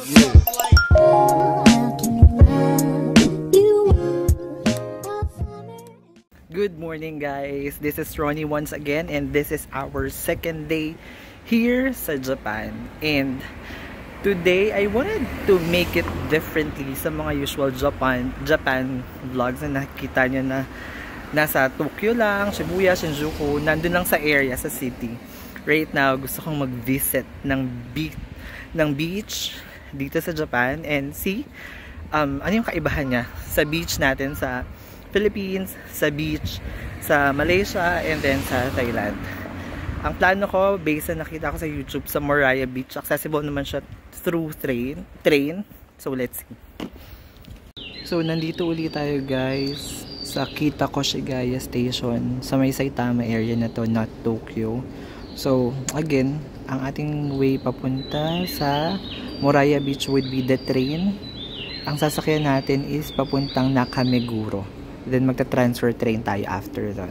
Good morning guys, this is Ronnie once again, and this is our second day here sa Japan. And today I wanted to make it differently sa mga usual Japan vlogs na nakikita nyo na nasa Tokyo lang, Shibuya, Shinjuku, nandun lang sa area, sa city. Right now gusto kong mag-visit ng beach dito sa Japan and see ano yung kaibahan niya sa beach natin sa Philippines, sa beach sa Malaysia, and then sa Thailand. Ang plano ko, based na nakita ko sa YouTube, sa Moraya Beach, accessible naman siya through train. So let's see. So nandito ulit tayo guys sa Kita-Koshigaya Station sa may Saitama area na to, not Tokyo. So again, ang ating way papunta sa Moraya Beach would be the train. Ang sasakyan natin is papuntang Nakameguro. Then magta-transfer train tayo after that.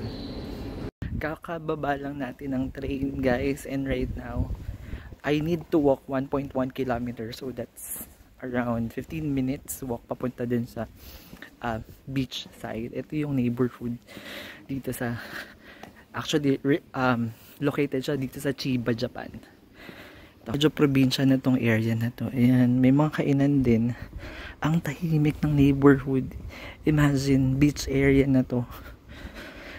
Kakababa lang natin ng train guys, and right now I need to walk 1.1 kilometers, so that's around 15 minutes walk papunta din sa beach side. Ito yung neighborhood dito sa, actually located siya dito sa Chiba, Japan. Medyo probinsya na tong area na to. Ayan, may mga kainan din. Ang tahimik ng neighborhood. Imagine, beach area na to.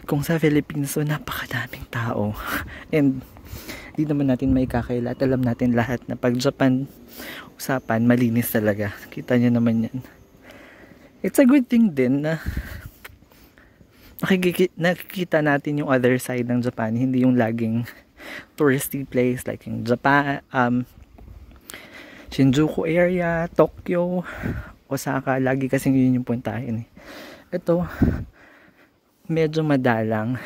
Kung sa Philippines, so napakadaming tao. And di naman natin may kakailat. Alam natin lahat na pag Japan usapan, malinis talaga. Kita nyo naman yan. It's a good thing din na nakikita natin yung other side ng Japan. Hindi yung laging touristy place like in Japan, Shinjuku area, Tokyo, Osaka, lagi kasing yun yung puntahin. Ito medyo madalang,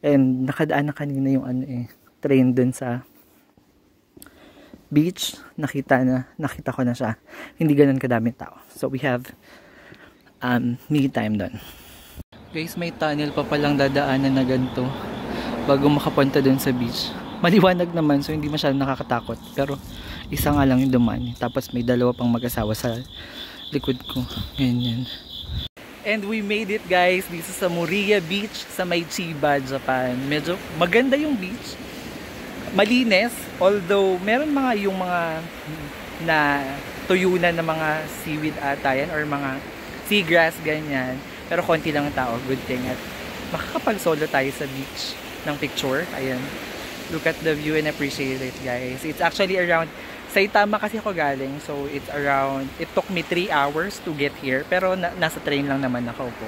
and nakadaan na kanina yung train dun sa beach. Nakita ko na siya, hindi ganun kadaming tao, so we have me time dun guys. May tunnel pa palang dadaanan na ganito bago makapunta dun sa beach. Maliwanag naman, so hindi masyadong nakakatakot, pero isa nga lang yung dumaan, tapos may dalawa pang mag-asawa sa likod ko, ganyan. And we made it guys, dito sa Moraya Beach sa may Chiba, Japan. Medyo maganda yung beach, malinis, although meron yung mga na tuyunan na mga seaweed ata yan, or mga seagrass ganyan, pero konti lang ang tao, good thing. At makakapag solo tayo sa beach ng picture. Ayan, look at the view and appreciate it guys. It's actually around Saitama kasi ako galing, so it's around, it took me 3 hours to get here, pero nasa train lang naman ako po.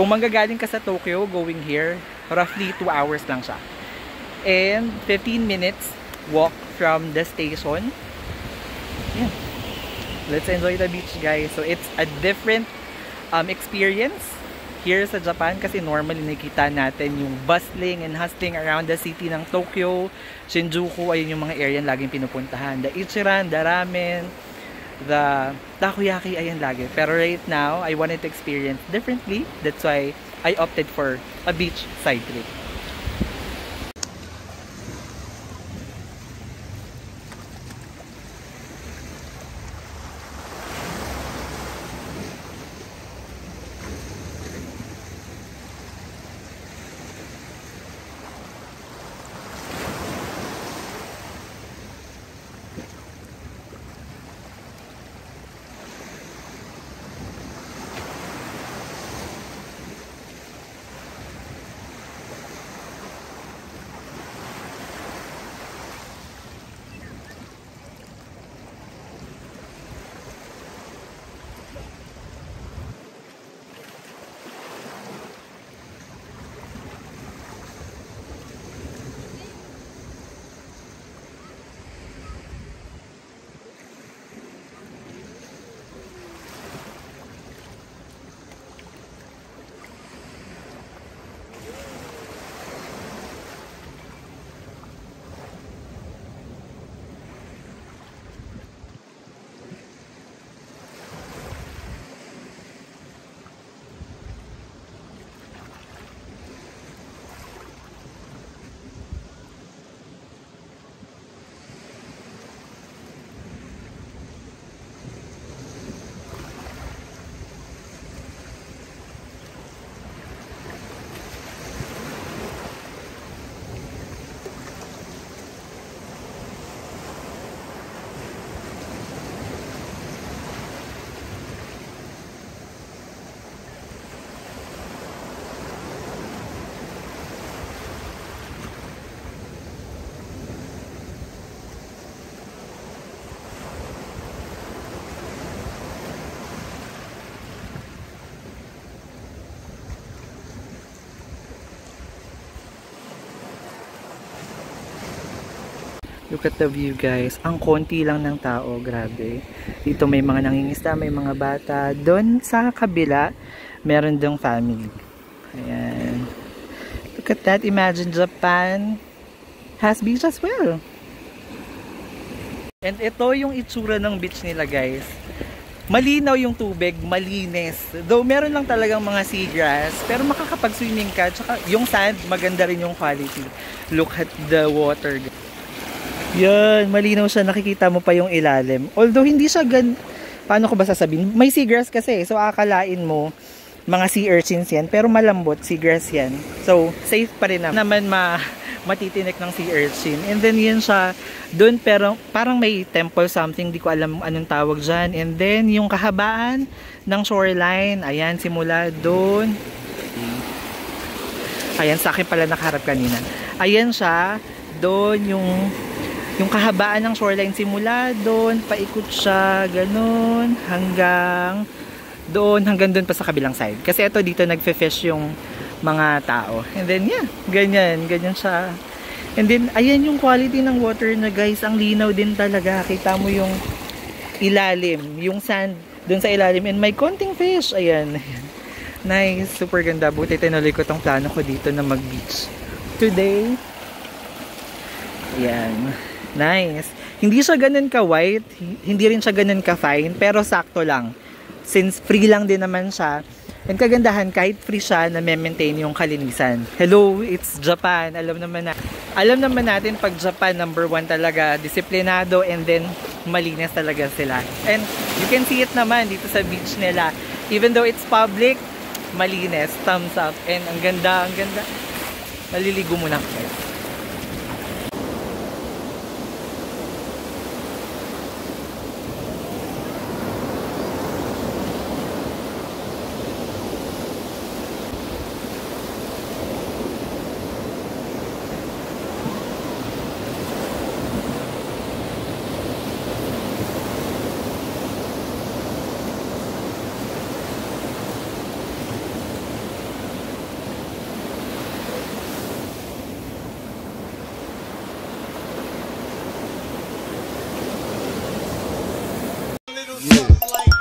Kung manggagaling ka sa Tokyo going here, roughly 2 hours lang siya, and 15 minutes walk from the station. Yeah, let's enjoy the beach guys. So it's a different experience here sa Japan, kasi normally nakita natin yung bustling and hustling around the city ng Tokyo, Shinjuku, ayun yung mga area laging pinupuntahan. The Ichiran, the ramen, the takoyaki, ayan lagi. Pero right now, I wanted to experience differently. That's why I opted for a beach side trip. Look at the view guys. Ang konti lang ng tao, grabe. Dito may mga nangingisda, may mga bata. Doon sa kabila, meron dong family. Ayan. Look at that. Imagine Japan has beach as well. And ito yung itsura ng beach nila guys. Malinaw yung tubig, malinis. Though meron lang talagang mga seagrass, pero makakapag-swimming ka. Tsaka yung sand, maganda rin yung quality. Look at the water. Yan, malinaw siya. Nakikita mo pa yung ilalim. Although hindi siya paano ko ba sasabihin? May seagrass kasi. So akalain mo, mga sea urchins yan. Pero malambot, seagrass yan. So, safe pa rin naman matitinik ng sea urchin. And then yun siya, doon pero parang may temple something, di ko alam anong tawag dyan. And then yung kahabaan ng shoreline, ayan, simula doon. Ayan, sa akin pala nakaharap kanina. Ayan siya, doon yung kahabaan ng shoreline, simula doon, paikot siya, ganun, hanggang doon pa sa kabilang side. Kasi ito dito nagfe-fish yung mga tao. And then yeah, ganyan siya. And then ayan yung quality ng water na guys, ang linaw din talaga. Kita mo yung ilalim, yung sand doon sa ilalim, and may konting fish. Ayan. Nice, super ganda. Buti tinuloy ko tong plano ko dito na mag-beach today. Ayan. Nice. Hindi siya ganun ka-white, hindi rin siya ganun ka-fine, pero sakto lang. Since free lang din naman siya. And kagandahan, kahit free siya, na maintain yung kalinisan. Hello, it's Japan. Alam naman natin pag Japan, #1 talaga, disiplinado, and then malinis talaga sila. And you can see it naman dito sa beach nila. Even though it's public, malinis, thumbs up. And ang ganda. Maliligo muna guys. Yeah.